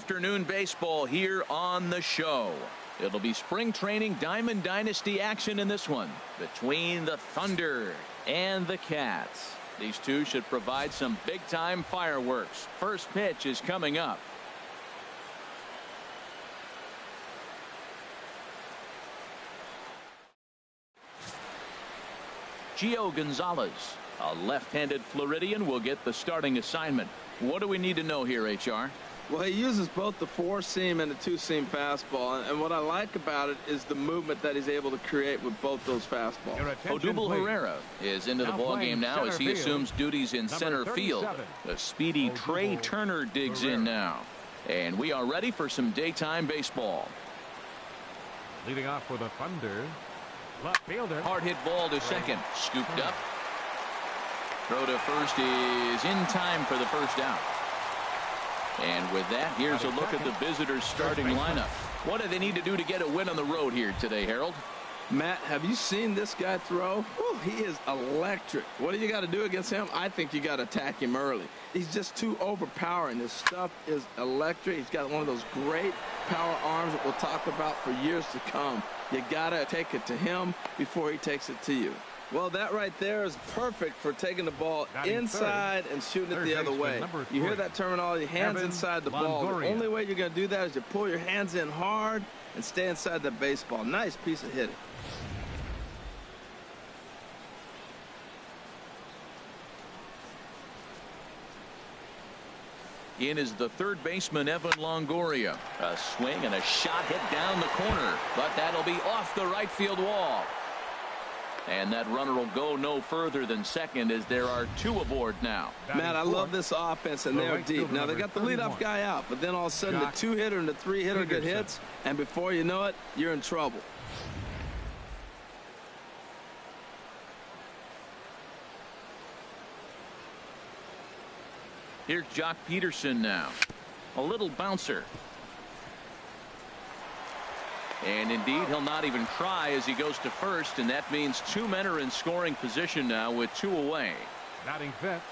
afternoon baseball here on the show. It'll be spring training Diamond Dynasty action in this one between the Thunder and the Cats. These two should provide some big-time fireworks. First pitch is coming up. Gio Gonzalez, a left-handed Floridian, will get the starting assignment. What do we need to know here, HR? Well, he uses both the four-seam and the two-seam fastball, and what I like about it is the movement that he's able to create with both those fastballs. Odubel Herrera is into the ball game now as he assumes duties in center field. The speedy Trey Turner digs in now, and we are ready for some daytime baseball. Leading off for the Thunder, left fielder. Hard hit ball to second, scooped up. Throw to first is in time for the first out. And with that, here's a look at the visitors' starting lineup. What do they need to do to get a win on the road here today, Harold? Matt, have you seen this guy throw? Whew, he is electric. What do you got to do against him? I think you got to attack him early. He's just too overpowering. His stuff is electric. He's got one of those great power arms that we'll talk about for years to come. You got to take it to him before he takes it to you. Well, that right there is perfect for taking the ball inside and shooting it the other way. You hear that terminology, hands inside the ball. The only way you're going to do that is you pull your hands in hard and stay inside the baseball. Nice piece of hitting. In is the third baseman, Evan Longoria. A swing and a shot hit down the corner, but that'll be off the right field wall. And that runner will go no further than second as there are two aboard now. Matt, I love this offense, and they're deep. Now, they got the leadoff guy out, but then all of a sudden the two-hitter and the three-hitter get hits, and before you know it, you're in trouble. Here's Jock Peterson now. A little bouncer. And indeed, he'll not even try as he goes to first, and that means two men are in scoring position now with two away. Batting fifth,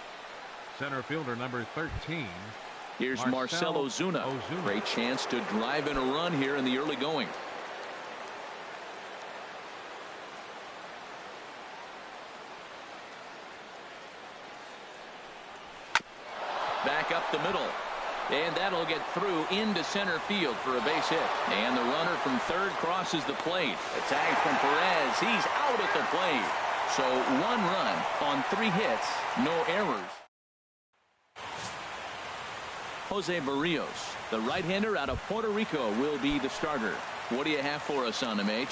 center fielder number 13. Here's Marcell Ozuna. Great chance to drive in a run here in the early going. Back up the middle. And that'll get through into center field for a base hit. And the runner from third crosses the plate. A tag from Perez. He's out at the plate. So 1 run on 3 hits. No errors. Jose Barrios, the right-hander out of Puerto Rico, will be the starter. What do you have for us on him, H?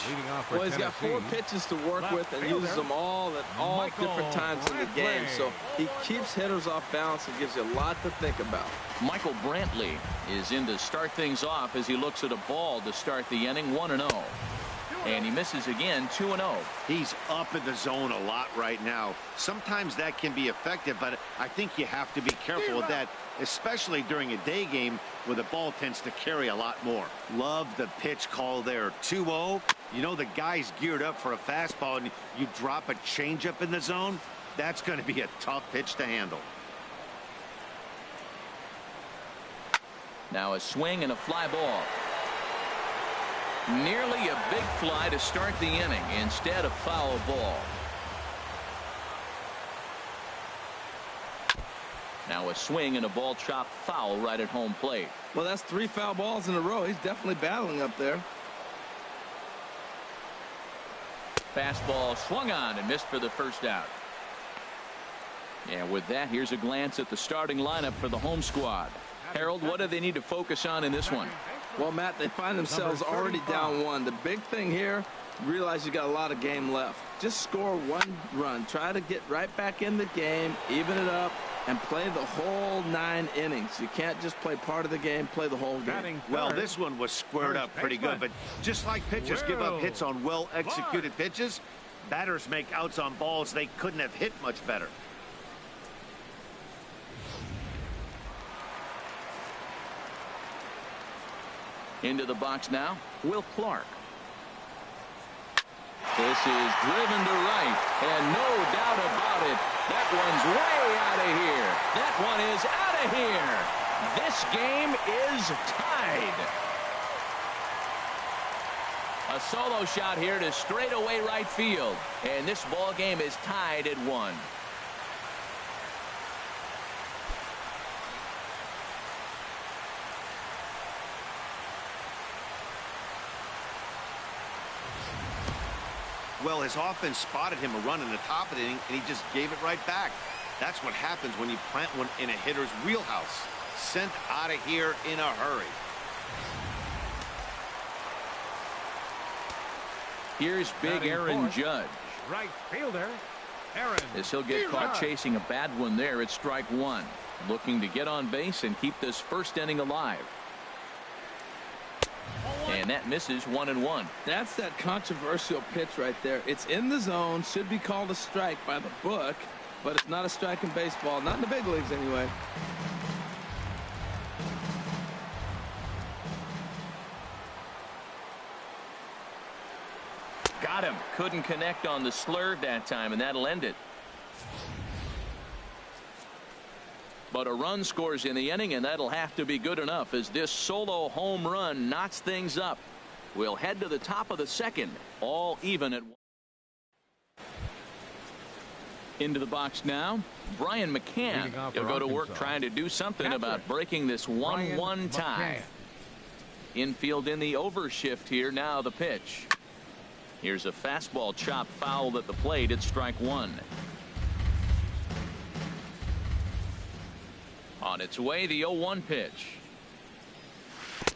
Well, he's got 4 pitches to work with and uses them all at all different times in the game. So he keeps hitters off balance and gives you a lot to think about. Michael Brantley is in to start things off as he looks at a ball to start the inning, 1-0. And he misses again, 2-0. He's up in the zone a lot right now. Sometimes that can be effective, but I think you have to be careful with that, especially during a day game where the ball tends to carry a lot more. Love the pitch call there. 2-0. You know the guy's geared up for a fastball, and you drop a changeup in the zone. That's going to be a tough pitch to handle. Now a swing and a fly ball. Nearly a big fly to start the inning. Instead, a foul ball. Now a swing and a ball chopped foul right at home plate. Well, that's 3 foul balls in a row. He's definitely battling up there. Fastball swung on and missed for the first out. And with that, here's a glance at the starting lineup for the home squad. Harold, what do they need to focus on in this one? Well, Matt, they find themselves already down 1. The big thing here, realize you got a lot of game left. Just score 1 run. Try to get right back in the game, even it up, and play the whole 9 innings. You can't just play part of the game, play the whole game. Well, this one was squared up pretty good, but just like pitchers give up hits on well-executed pitches, batters make outs on balls they couldn't have hit much better. Into the box now, Will Clark. This is driven to right, and no doubt about it, that one's way out of here. That one is out of here. This game is tied. A solo shot here to straightaway right field. And this ball game is tied at 1. Well, his offense spotted him a run in the top of the inning, and he just gave it right back. That's what happens when you plant one in a hitter's wheelhouse. Sent out of here in a hurry. Here's big Aaron Judge. Right fielder, Aaron. As he'll get caught chasing a bad one there, it's strike 1. Looking to get on base and keep this first inning alive. And that misses 1-1. That's that controversial pitch right there. It's in the zone, should be called a strike by the book, but it's not a strike in baseball, not in the big leagues anyway. Got him. Couldn't connect on the slurve that time, and that'll end it. But a run scores in the inning, and that'll have to be good enough as this solo home run knocks things up. We'll head to the top of the second, all even at 1. Into the box now, Brian McCann. He'll go to work trying to do something about breaking this 1-1 tie. Infield in the overshift here. Now the pitch. Here's a fastball chopped foul at the plate. It's strike 1. On its way, the 0-1 pitch.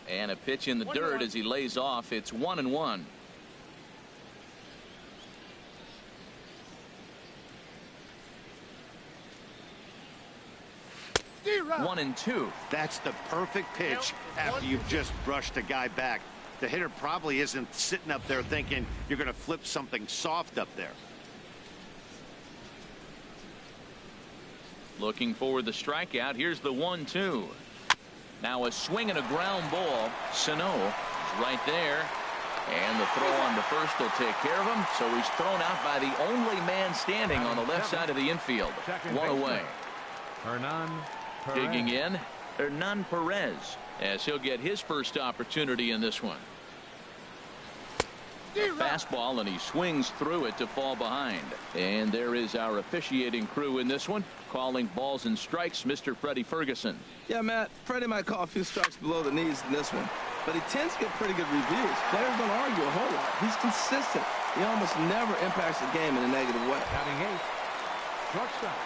And a pitch in the dirt as he lays off. It's 1-1. D-Rod. 1-2. That's the perfect pitch after you've just brushed a guy back. The hitter probably isn't sitting up there thinking you're going to flip something soft up there. Looking for the strikeout. Here's the 1-2. Now a swing and a ground ball. Sano is right there. And the throw on to first will take care of him. So he's thrown out by the only man standing on the left side of the infield. One away. Digging in, Hernan Perez, as he'll get his first opportunity in this one. A fastball, and he swings through it to fall behind. And there is our officiating crew in this one, calling balls and strikes, Mr. Freddie Ferguson. Yeah, Matt, Freddie might call a few strikes below the knees in this one, but he tends to get pretty good reviews. Players don't argue a whole lot. He's consistent. He almost never impacts the game in a negative way. Batting 8. Shortstop.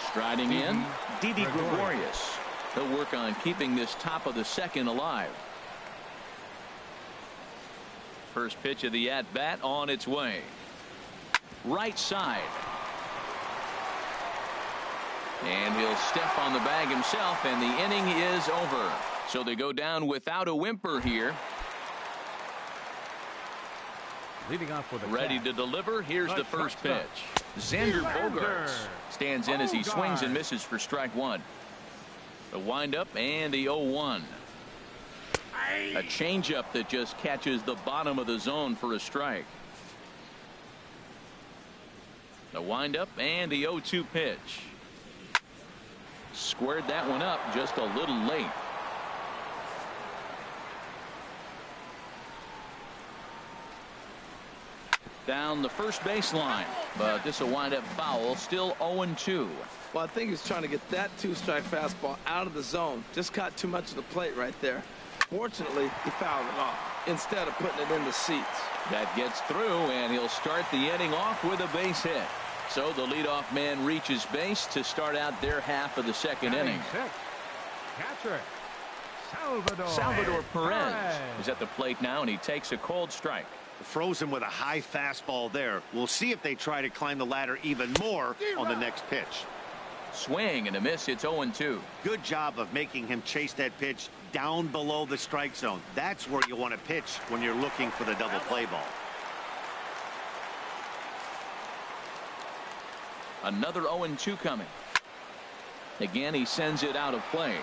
Striding in, Didi Gregorius. He'll work on keeping this top of the second alive. First pitch of the at-bat on its way. Right side. And he'll step on the bag himself, and the inning is over. So they go down without a whimper here. Leading off with a ready to deliver. Here's the first pitch. Xander Bogaerts stands in as he swings and misses for strike 1. The windup and the 0-1. A changeup that just catches the bottom of the zone for a strike. The windup and the 0-2 pitch. Squared that one up just a little late. Down the first baseline, but this will wind up foul. Still 0-2. Well, I think he's trying to get that 2-strike fastball out of the zone. Just caught too much of the plate right there. Fortunately, he fouled it off instead of putting it in the seats. That gets through, and he'll start the inning off with a base hit. So the leadoff man reaches base to start out their half of the second inning. Catcher Salvador Perez is at the plate now, and he takes a cold strike. Frozen with a high fastball there. We'll see if they try to climb the ladder even more on the next pitch. Swing and a miss. It's 0-2. Good job of making him chase that pitch down below the strike zone. That's where you want to pitch when you're looking for the double play ball. Another 0-2 coming. Again, he sends it out of play.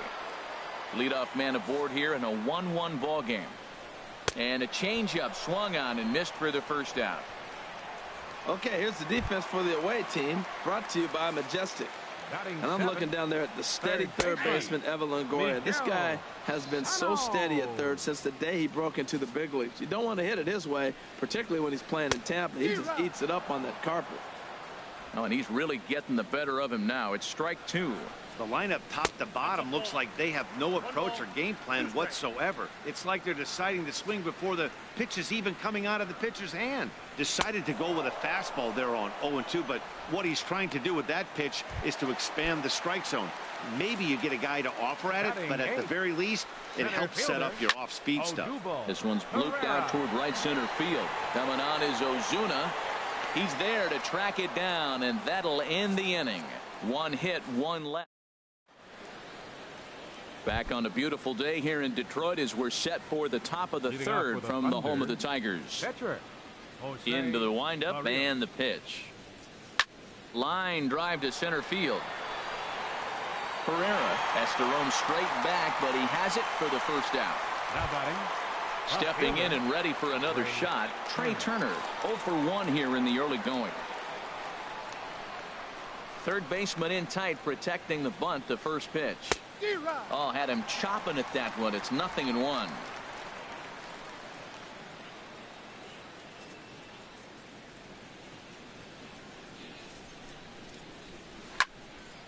Leadoff man aboard here in a 1-1 ball game. And a changeup swung on and missed for the first out. Okay, here's the defense for the away team, brought to you by Majestic. And I'm looking down there at the steady third baseman, Evan Longoria. This guy has been so steady at third since the day he broke into the big leagues. You don't want to hit it his way, particularly when he's playing in Tampa. He just eats it up on that carpet. Oh, and he's really getting the better of him now. It's strike two. The lineup top to bottom looks like they have no approach or game plan whatsoever. It's like they're deciding to swing before the pitch is even coming out of the pitcher's hand. Decided to go with a fastball there on 0-2, but what he's trying to do with that pitch is to expand the strike zone. Maybe you get a guy to offer at it, but at the very least, it helps set up your off-speed stuff. This one's blooped out toward right center field. Coming on is Ozuna. He's there to track it down, and that'll end the inning. One hit, one left. Back on a beautiful day here in Detroit as we're set for the top of the third from the home of the Tigers. Into the windup and the pitch. Line drive to center field. Pereira has to roam straight back, but he has it for the first out. Now batting. Stepping in and ready for another shot, Trey Turner. 0 for 1 here in the early going. Third baseman in tight, protecting the bunt. The first pitch. Oh, had him chopping at that one. It's 0-1.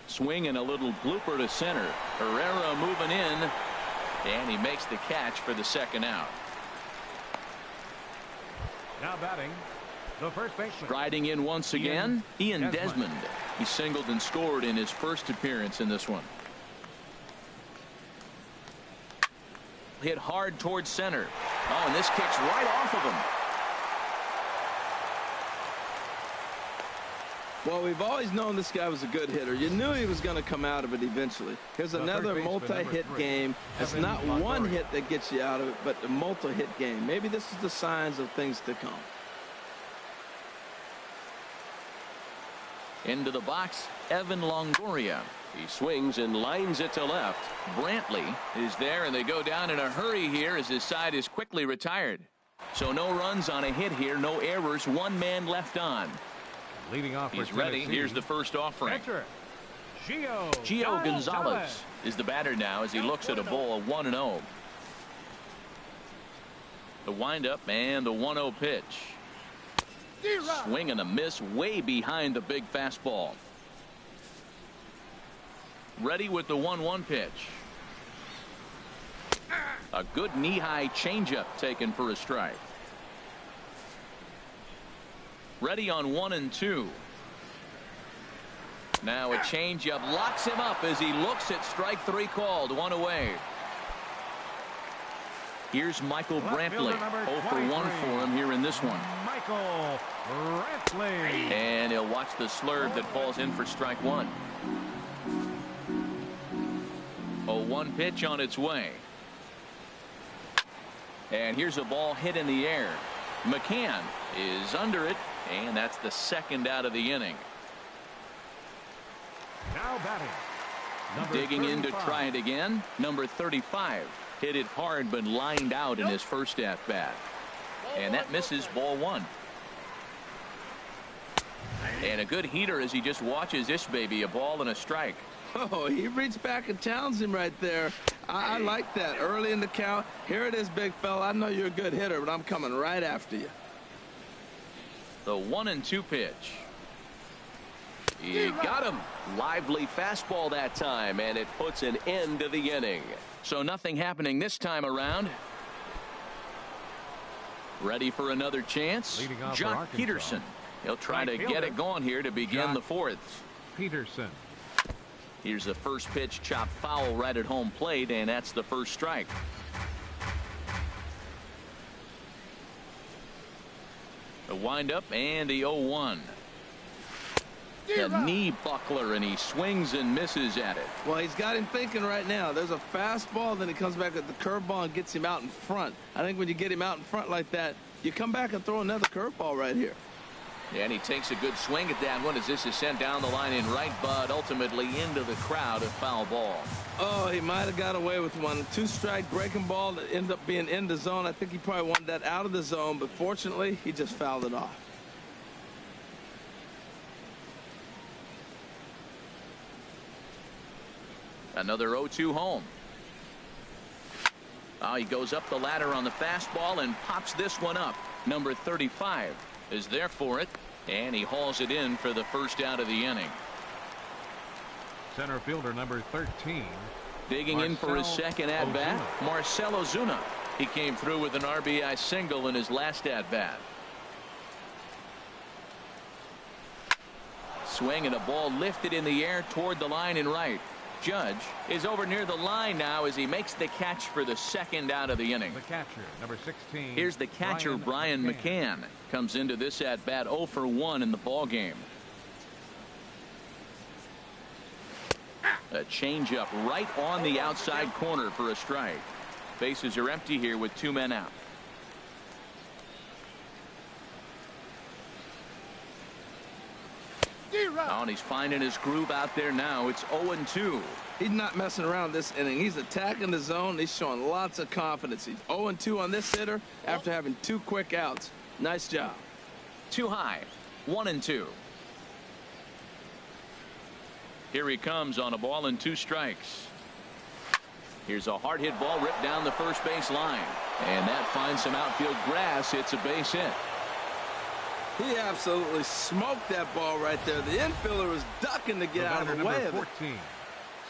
Swing and a little blooper to center. Herrera moving in, and he makes the catch for the second out. Now batting, the first baseman. Striding in once again, Ian Desmond. He singled and scored in his first appearance in this one. Hit hard towards center. Oh, and this kicks right off of him. Well, we've always known this guy was a good hitter. You knew he was going to come out of it eventually. Here's another multi-hit game. It's not one hit that gets you out of it, but a multi-hit game. Maybe this is the signs of things to come. Into the box, Evan Longoria. He swings and lines it to left. Brantley is there, and they go down in a hurry here as his side is quickly retired. So no runs on a hit here, no errors, one man left on. Leading off. He's ready. Here's the first offering. Gio Gonzalez is the batter now as he looks at a ball of 1-0. The windup and the 1-0 pitch. Swing and a miss way behind the big fastball. Ready with the 1-1 pitch. A good knee-high changeup taken for a strike. Ready on 1-2. Now a changeup locks him up as he looks at strike three called. One away. Here's Michael Brantley. 0 for 1 for him here in this one. Michael Brantley. And he'll watch the slurve that falls in for strike one. 0-1 pitch on its way. And here's a ball hit in the air. McCann is under it, and that's the second out of the inning. Now batting. Digging in to try it again. Number 35. Hit it hard but lined out in his first at bat. And that misses, ball one. And a good heater as he just watches this baby, a ball and a strike. Oh, he reached back and challenged him right there. I like that. Early in the count. Here it is, big fella. I know you're a good hitter, but I'm coming right after you. The 1-2 pitch. He got him. Lively fastball that time, and it puts an end to the inning. So nothing happening this time around. Ready for another chance? Jock Peterson. He'll try to get it going here to begin the fourth. Peterson. Here's the first pitch, chopped foul right at home plate, and that's the first strike. The windup and the 0-1. The knee buckler, and he swings and misses at it. Well, he's got him thinking right now. There's a fastball, then he comes back at the curveball and gets him out in front. I think when you get him out in front like that, you come back and throw another curveball right here. And he takes a good swing at that one as this is sent down the line in right, but ultimately into the crowd, a foul ball. Oh, he might have got away with one. A two-strike breaking ball that ended up being in the zone. I think he probably wanted that out of the zone, but fortunately, he just fouled it off. Another 0-2 home. He goes up the ladder on the fastball and pops this one up. Number 35 is there for it, and he hauls it in for the first out of the inning. Center fielder number 13. Digging in for his second at-bat, Marcell Ozuna. He came through with an RBI single in his last at-bat. Swing and a ball lifted in the air toward the line and right. Judge is over near the line now as he makes the catch for the second out of the inning. The catcher, number 16. Here's the catcher, Brian McCann. Comes into this at-bat 0 for 1 in the ball game. A changeup right on the outside corner for a strike. Bases are empty here with 2 men out. And he's finding his groove out there now. It's 0-2. He's not messing around this inning. He's attacking the zone. He's showing lots of confidence. He's 0-2 on this hitter after having 2 quick outs. Nice job. Too high. 1-2. Here he comes on a ball and 2 strikes. Here's a hard hit ball ripped down the first base line. And that finds some outfield grass. It's a base hit. He absolutely smoked that ball right there. The infielder was ducking to get out of the way of it. 14,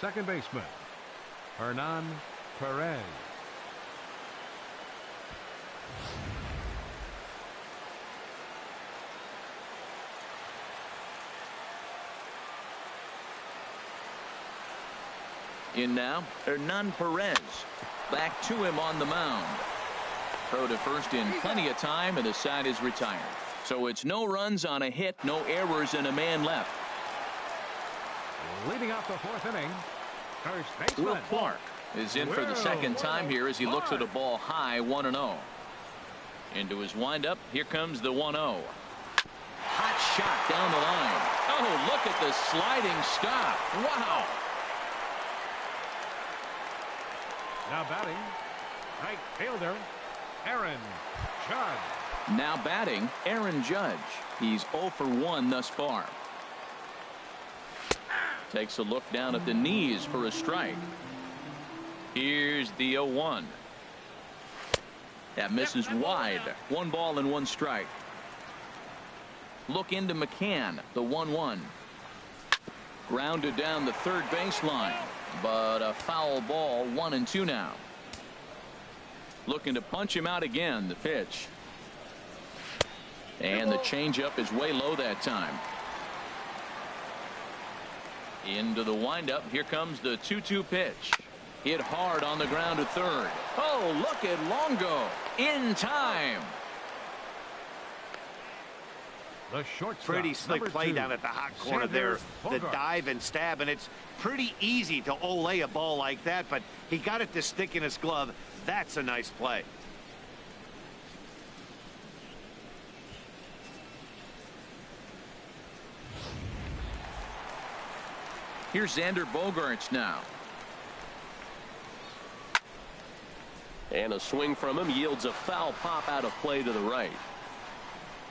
second baseman, Hernan Perez. In now, Hernan Perez. Back to him on the mound. Throw to first in plenty of time, and the side is retired. So it's no runs on a hit, no errors, and a man left. Leading off the 4th inning, first baseman Will Clark is in for the second time here as he looks at a ball high, 1-0. Into his windup, here comes the 1-0. Hot shot down the line. Oh, look at the sliding stop. Wow. Now batting, right fielder, Aaron Judge. Now batting, Aaron Judge. He's 0 for 1 thus far. Takes a look down at the knees for a strike. Here's the 0-1. That misses wide. 1 ball and 1 strike. Look into McCann, the 1-1. Grounded down the third baseline, but a foul ball, 1-2 now. Looking to punch him out again, the pitch. And the changeup is way low that time. Into the windup. Here comes the 2-2 pitch. Hit hard on the ground to third. Oh, look at Longo. In time. The shortstop, Pretty slick play down at the hot corner there. The dive and stab, and it's pretty easy to olay a ball like that, but he got it to stick in his glove. That's a nice play. Here's Xander Bogaerts now. And a swing from him yields a foul pop out of play to the right.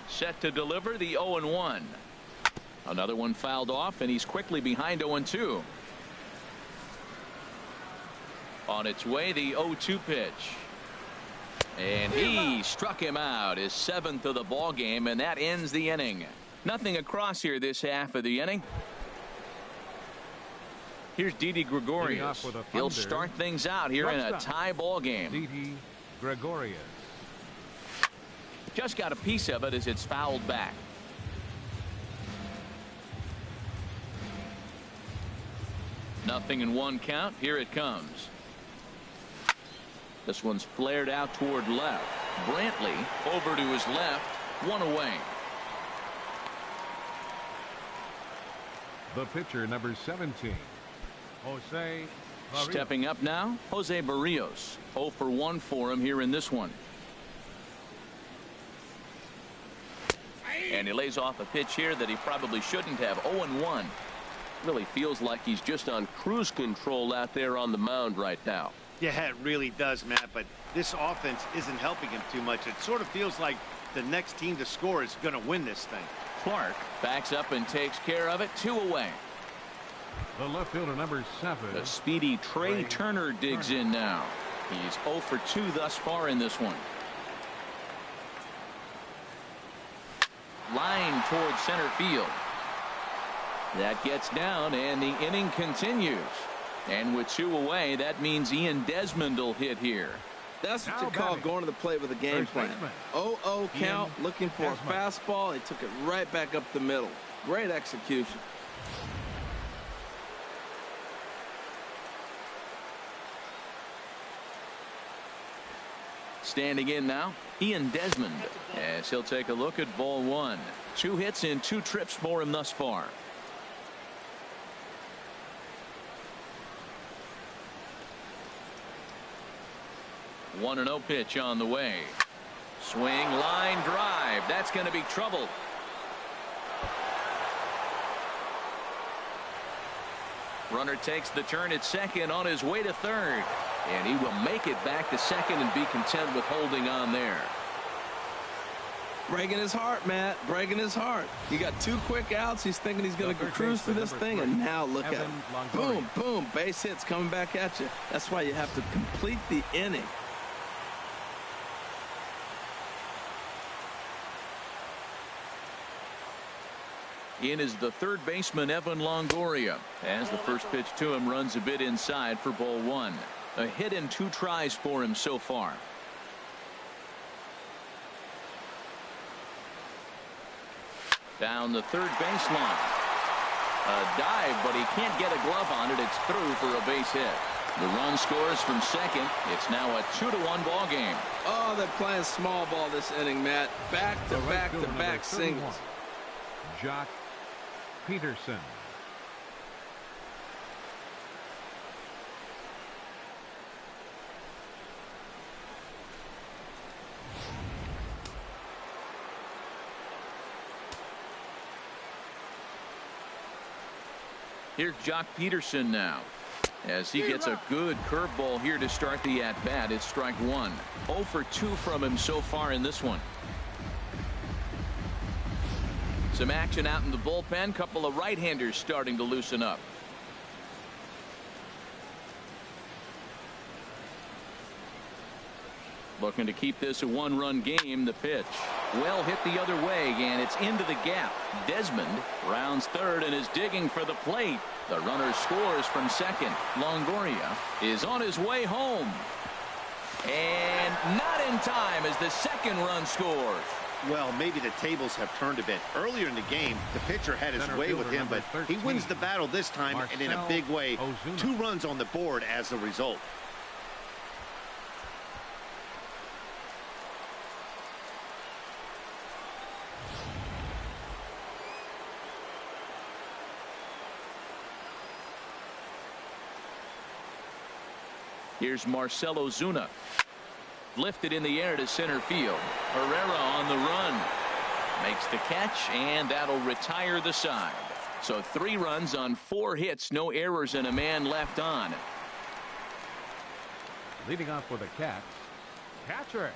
Set to deliver the 0-1. Another one fouled off, and he's quickly behind 0-2. On its way, the 0-2 pitch. And he struck him out, his 7th of the ball game, and that ends the inning. Nothing across here this half of the inning. Here's Didi Gregorius. He'll start things out here in a tie ball game. Didi Gregorius. Just got a piece of it as it's fouled back. Nothing in 1 count. Here it comes. This one's flared out toward left. Brantley over to his left. 1 away. The pitcher, number 17. Jose Barrios. Stepping up now, Jose Barrios. 0 for 1 for him here in this one. And he lays off a pitch here that he probably shouldn't have. 0-1. Really feels like he's just on cruise control out there on the mound right now. Yeah, it really does, Matt, but this offense isn't helping him too much. It sort of feels like the next team to score is going to win this thing. Clark backs up and takes care of it. 2 away. The left fielder, number 7. The speedy Trey Turner digs in now. He's 0 for 2 thus far in this one. Line towards center field. That gets down, and the inning continues. And with 2 away, that means Ian Desmond will hit here. That's what you call going to the plate with a game plan. 0-0 count, looking for a fastball. He took it right back up the middle. Great execution. Standing in now, Ian Desmond, as he'll take a look at ball 1. 2 hits in 2 trips for him thus far. One 1-0 pitch on the way. Swing, line drive. That's going to be trouble. Runner takes the turn at second on his way to third. And he will make it back to second and be content with holding on there. Breaking his heart, Matt. Breaking his heart. He got 2 quick outs. He's thinking he's going to cruise through this thing. And now look at him. Boom, boom. Base hits coming back at you. That's why you have to complete the inning. In is the third baseman, Evan Longoria, as the first pitch to him runs a bit inside for ball 1. A hit in 2 tries for him so far. Down the third baseline. A dive, but he can't get a glove on it. It's through for a base hit. The run scores from second. It's now a 2-1 ball game. Oh, they're playing small ball this inning, Matt. Back to back to back singles. Jock Peterson. Here's Jock Peterson now, as he gets a good curveball here to start the at-bat. It's strike 1. 0 for 2 from him so far in this one. Some action out in the bullpen. Couple of right-handers starting to loosen up. Looking to keep this a 1-run game. The pitch well hit the other way, and it's into the gap. Desmond rounds third and is digging for the plate. The runner scores from second. Longoria is on his way home, and not in time as the second run scores. Well, maybe the tables have turned a bit. Earlier in the game, the pitcher had his way with him, but he wins the battle this time, and in a big way. 2 runs on the board as a result. Here's Marcell Ozuna. Lifted in the air to center field. Herrera on the run. Makes the catch, and that'll retire the side. So 3 runs on 4 hits, no errors, and a man left on. Leading off for the Cats, catcher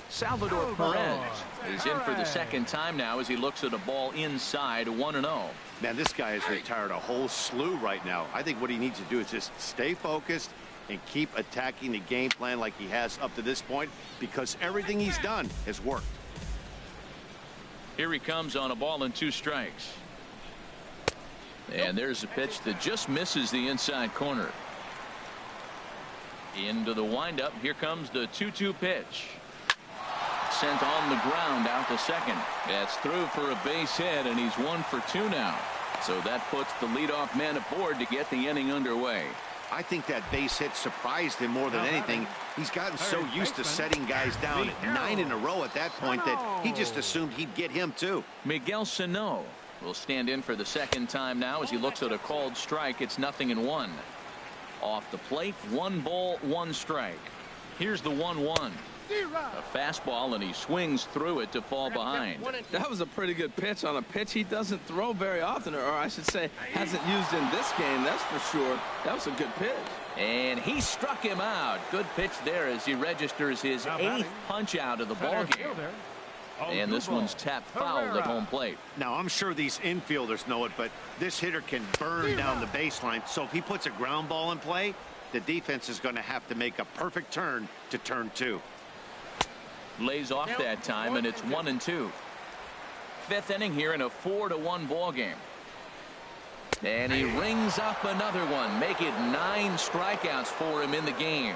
Salvador Perez is in for the second time now as he looks at a ball inside. 1-0. Man, this guy has retired a whole slew right now. I think what he needs to do is just stay focused and keep attacking the game plan like he has up to this point, because everything he's done has worked. Here he comes on a ball and 2 strikes. And there's a pitch that just misses the inside corner. Into the windup. Here comes the 2-2 pitch. Sent on the ground out to second. That's through for a base hit, and he's 1 for 2 now. So that puts the leadoff man aboard to get the inning underway. I think that base hit surprised him more than anything. He's gotten so used to setting guys down 9 in a row at that point that he just assumed he'd get him too. Miguel Sano will stand in for the second time now as he looks at a called strike. It's 0-1. Off the plate, 1 ball, 1 strike. Here's the 1-1. A fastball, and he swings through it to fall behind. That was a pretty good pitch on a pitch he doesn't throw very often, or I should say hasn't used in this game, that's for sure. That was a good pitch. And he struck him out. Good pitch there as he registers his 8th punch out of the ball game. And this one's tapped foul at home plate. Now, I'm sure these infielders know it, but this hitter can burn down the baseline. So if he puts a ground ball in play, the defense is going to have to make a perfect turn to turn 2. Lays off that time, and it's 1-2. Fifth inning here in a 4-1 ball game. And he rings up another one. Make it 9 strikeouts for him in the game.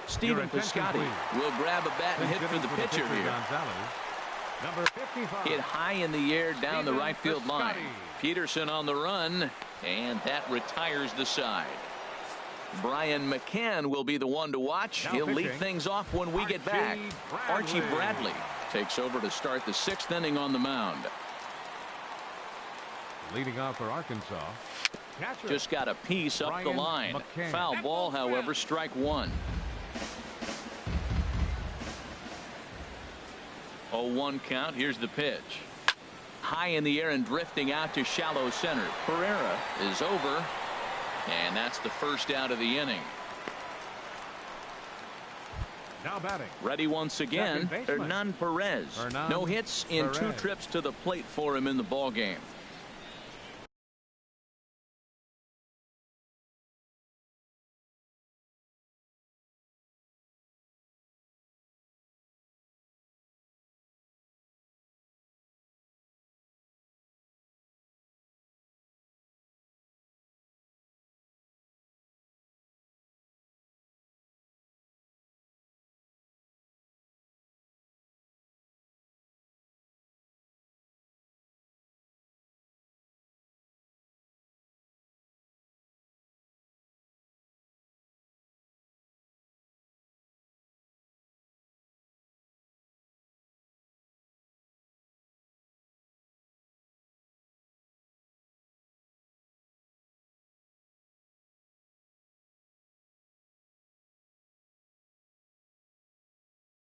Stephen Piscotty will grab a bat and hit for the pitcher here. Number 55. Hit high in the air down the right field line. Peterson on the run, and that retires the side. Brian McCann will be the one to watch. He'll lead things off when we get back. Archie Bradley takes over to start the 6th inning on the mound. Leading off for Arkansas. Catcher. Just got a piece up the line. McCann. Foul ball, however, strike 1. 0-1 count. Here's the pitch. High in the air and drifting out to shallow center. Pereira is over. And that's the first out of the inning. Now batting. Ready once again, Hernan Perez. No hits in 2 trips to the plate for him in the ball game.